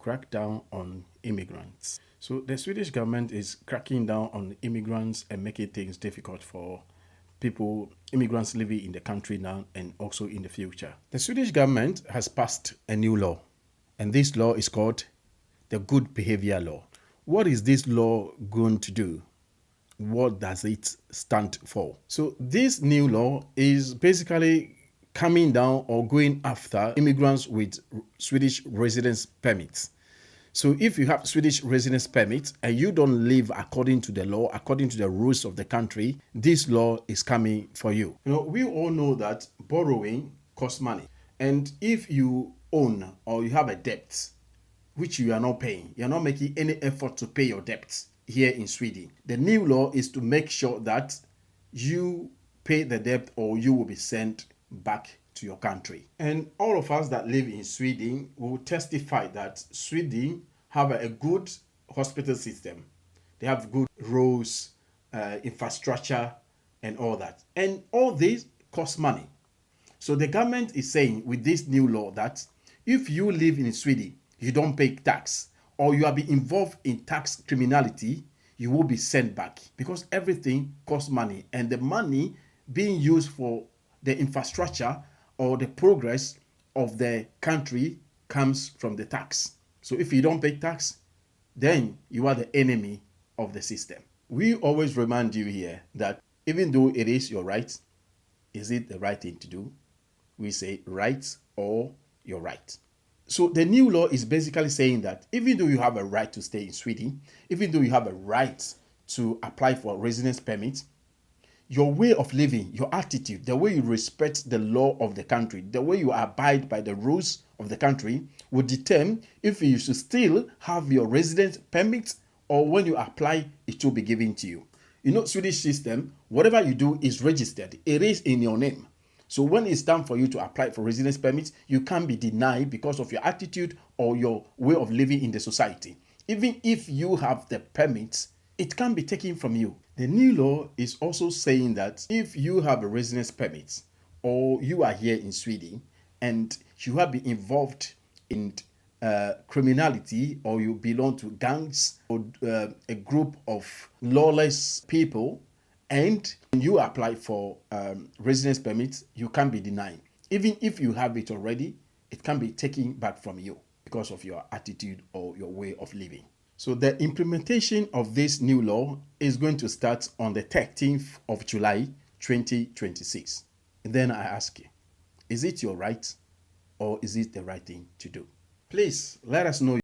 crack down on immigrants. So the Swedish government is cracking down on immigrants and making things difficult for immigrants living in the country now and also in the future. The Swedish government has passed a new law, and this law is called the Good Behavior Law. What is this law going to do? What does it stand for? So this new law is basically coming down or going after immigrants with Swedish residence permits. So if you have Swedish residence permit and you don't live according to the law, according to the rules of the country, this law is coming for you. We all know that borrowing costs money. And if you own or you have a debt which you are not paying, you're not making any effort to pay your debts here in Sweden, the new law is to make sure that you pay the debt or you will be sent back to your country. And all of us that live in Sweden will testify that Sweden have a good hospital system. They have good roads, infrastructure, and all that. And all this costs money. So the government is saying with this new law that if you live in Sweden, you don't pay tax, or you have been involved in tax criminality, you will be sent back because everything costs money, and the money being used for the infrastructure or the progress of the country comes from the tax. So if you don't pay tax, then you are the enemy of the system. We always remind you here that even though it is your right, is it the right thing to do? We say right or your right. So the new law is basically saying that even though you have a right to stay in Sweden, even though you have a right to apply for a residence permit, your way of living, your attitude, the way you respect the law of the country, the way you abide by the rules of the country will determine if you should still have your residence permit or when you apply, it will be given to you. Swedish system, whatever you do is registered. It is in your name. So when it's time for you to apply for residence permits, you can't be denied because of your attitude or your way of living in the society. Even if you have the permits, it can be taken from you. The new law is also saying that if you have a residence permit or you are here in Sweden and you have been involved in criminality or you belong to gangs or a group of lawless people, and you apply for residence permits, you can't be denied. Even if you have it already, it can be taken back from you because of your attitude or your way of living. So the implementation of this new law is going to start on the 13th of July, 2026. And then I ask you, is it your right or is it the right thing to do? Please let us know